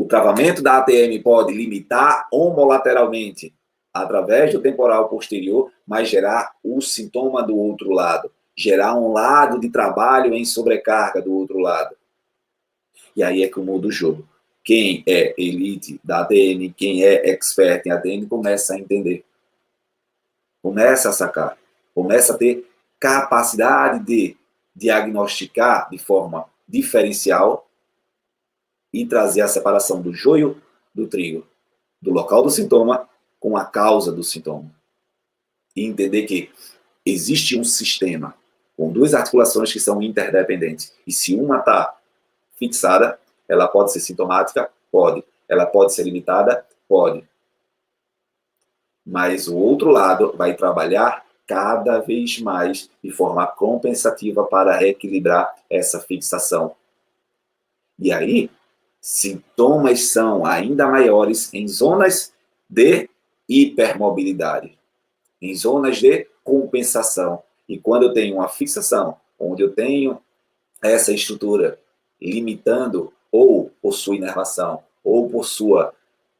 O travamento da ATM pode limitar homolateralmente através do temporal posterior, mas gerar o sintoma do outro lado, gerar um lado de trabalho em sobrecarga do outro lado. E aí é que muda o jogo. Quem é elite da ATM, quem é expert em ATM, começa a entender. Começa a sacar. Começa a ter capacidade de diagnosticar de forma diferencial e trazer a separação do joio do trigo, do local do sintoma com a causa do sintoma. E entender que existe um sistema com duas articulações que são interdependentes. E se uma está fixada, ela pode ser sintomática? Pode. Ela pode ser limitada? Pode. Mas o outro lado vai trabalhar cada vez mais de forma compensativa para reequilibrar essa fixação. E aí, sintomas são ainda maiores em zonas de hipermobilidade, em zonas de compensação. E quando eu tenho uma fixação, onde eu tenho essa estrutura limitando ou por sua inervação, ou por sua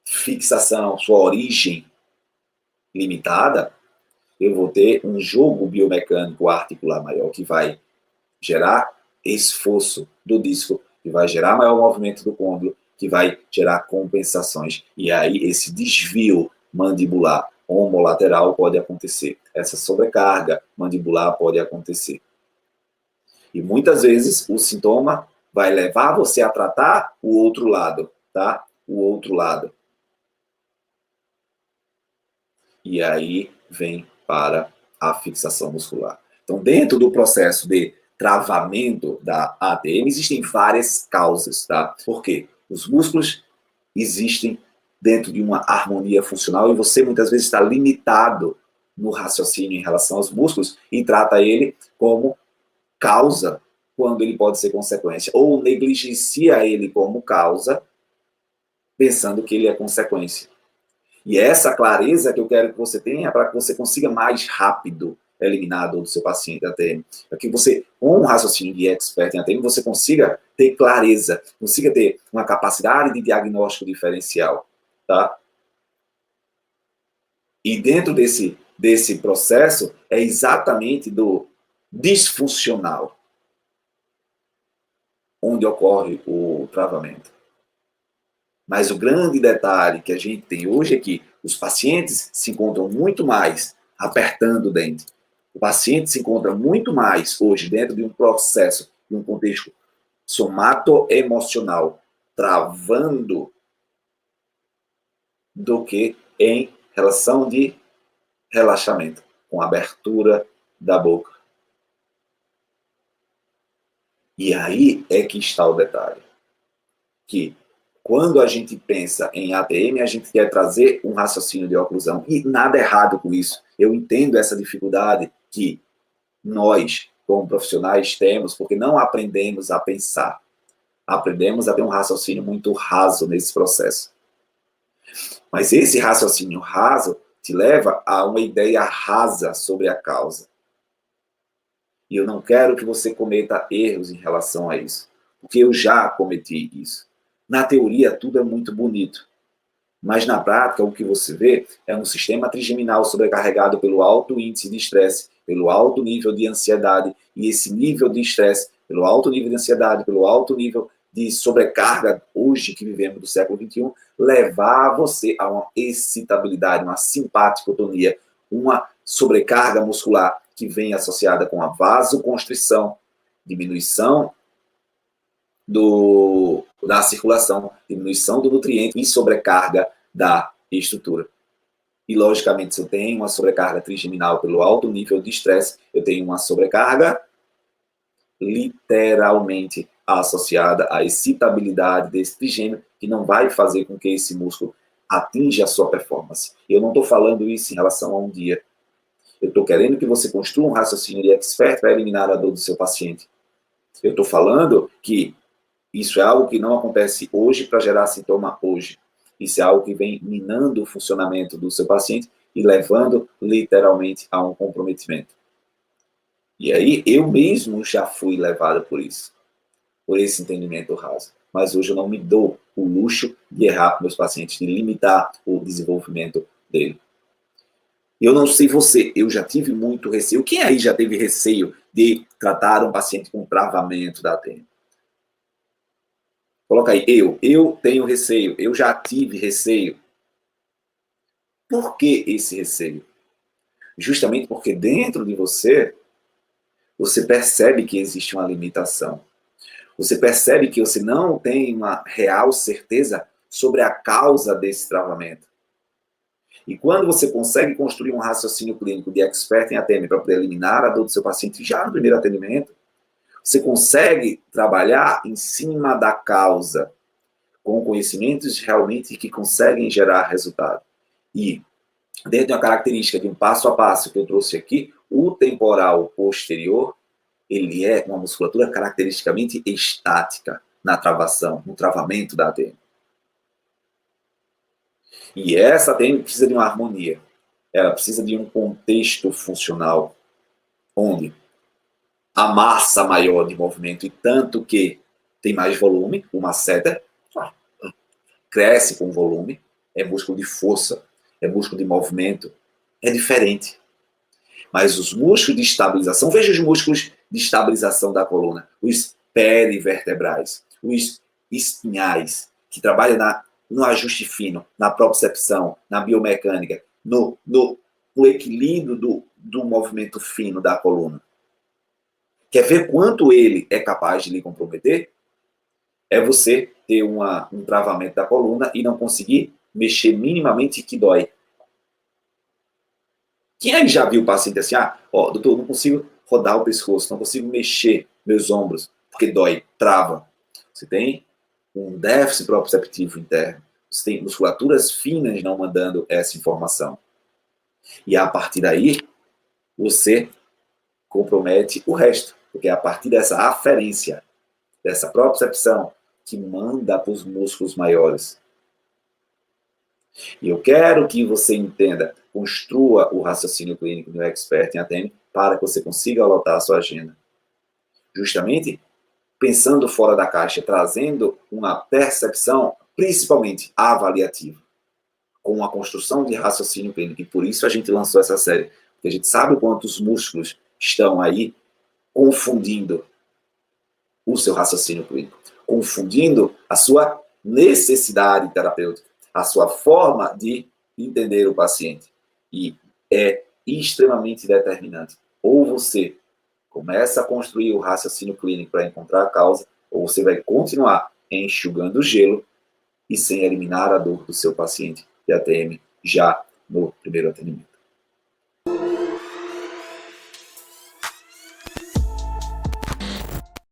fixação, sua origem limitada, eu vou ter um jogo biomecânico articular maior que vai gerar esforço do disco, que vai gerar maior movimento do côndilo, que vai gerar compensações. E aí esse desvio mandibular homolateral pode acontecer. Essa sobrecarga mandibular pode acontecer. E muitas vezes o sintoma vai levar você a tratar o outro lado, tá? O outro lado. E aí vem para a fixação muscular. Então, dentro do processo de travamento da ATM, existem várias causas, tá? Por quê? Os músculos existem dentro de uma harmonia funcional e você muitas vezes está limitado no raciocínio em relação aos músculos e trata ele como causa quando ele pode ser consequência, ou negligencia ele como causa pensando que ele é consequência. E é essa clareza que eu quero que você tenha para que você consiga mais rápido eliminar a dor do seu paciente ATM. Para que você, com um raciocínio de expert em ATM, você consiga ter clareza, consiga ter uma capacidade de diagnóstico diferencial. Tá? E dentro desse processo é exatamente do disfuncional onde ocorre o travamento. Mas o grande detalhe que a gente tem hoje é que os pacientes se encontram muito mais apertando o dente. O paciente se encontra muito mais hoje dentro de um processo, de um contexto somato-emocional, travando, do que em relação de relaxamento, com abertura da boca. E aí é que está o detalhe. Que quando a gente pensa em ATM, a gente quer trazer um raciocínio de oclusão. E nada errado com isso. Eu entendo essa dificuldade que nós, como profissionais, temos, porque não aprendemos a pensar. Aprendemos a ter um raciocínio muito raso nesse processo. Mas esse raciocínio raso te leva a uma ideia rasa sobre a causa. E eu não quero que você cometa erros em relação a isso, porque eu já cometi isso. Na teoria, tudo é muito bonito, mas na prática, o que você vê é um sistema trigeminal sobrecarregado pelo alto índice de estresse, pelo alto nível de ansiedade, e esse nível de estresse, pelo alto nível de ansiedade, pelo alto nível de sobrecarga, hoje que vivemos do século XXI, levar você a uma excitabilidade, uma simpaticotonia, uma sobrecarga muscular que vem associada com a vasoconstrição, diminuição da circulação, diminuição do nutriente e sobrecarga da estrutura. E, logicamente, se eu tenho uma sobrecarga trigeminal pelo alto nível de estresse, eu tenho uma sobrecarga literalmente associada à excitabilidade desse trigêmeo, que não vai fazer com que esse músculo atinja a sua performance. Eu não estou falando isso em relação a um dia. Eu estou querendo que você construa um raciocínio de expert para eliminar a dor do seu paciente. Eu estou falando que isso é algo que não acontece hoje para gerar sintoma hoje. Isso é algo que vem minando o funcionamento do seu paciente e levando literalmente a um comprometimento. E aí eu mesmo já fui levado por isso, por esse entendimento raso. Mas hoje eu não me dou o luxo de errar com meus pacientes, de limitar o desenvolvimento dele. Eu não sei você, eu já tive muito receio. Quem aí já teve receio de tratar um paciente com travamento da TM? Coloca aí, eu tenho receio, eu já tive receio. Por que esse receio? Justamente porque dentro de você, você percebe que existe uma limitação. Você percebe que você não tem uma real certeza sobre a causa desse travamento. E quando você consegue construir um raciocínio clínico de expert em ATM para poder eliminar a dor do seu paciente já no primeiro atendimento, você consegue trabalhar em cima da causa, com conhecimentos realmente que conseguem gerar resultado. E, dentro de uma característica de um passo a passo que eu trouxe aqui, o temporal posterior, ele é uma musculatura caracteristicamente estática na travação, no travamento da ATM. E essa ATM precisa de uma harmonia. Ela precisa de um contexto funcional, onde a massa maior de movimento, e tanto que tem mais volume, o masseter cresce com volume, é músculo de força, é músculo de movimento, é diferente. Mas os músculos de estabilização, veja os músculos de estabilização da coluna, os perivertebrais, os espinhais, que trabalham no ajuste fino, na propriocepção, na biomecânica, no equilíbrio do movimento fino da coluna. Quer ver quanto ele é capaz de lhe comprometer? É você ter um travamento da coluna e não conseguir mexer minimamente, que dói. Quem aí já viu o paciente assim, doutor, não consigo rodar o pescoço, não consigo mexer meus ombros, porque dói, trava. Você tem um déficit proprioceptivo interno. Você tem musculaturas finas não mandando essa informação. E a partir daí, você compromete o resto, porque é a partir dessa aferência, dessa propriocepção, que manda para os músculos maiores. E eu quero que você entenda, construa o raciocínio clínico do expert em ATM para que você consiga lotar a sua agenda. Justamente pensando fora da caixa, trazendo uma percepção, principalmente avaliativa, com uma construção de raciocínio clínico. E por isso a gente lançou essa série, porque a gente sabe o quanto os músculos estão aí confundindo o seu raciocínio clínico, confundindo a sua necessidade terapêutica, a sua forma de entender o paciente. E é extremamente determinante. Ou você começa a construir o raciocínio clínico para encontrar a causa, ou você vai continuar enxugando o gelo e sem eliminar a dor do seu paciente de ATM já no primeiro atendimento.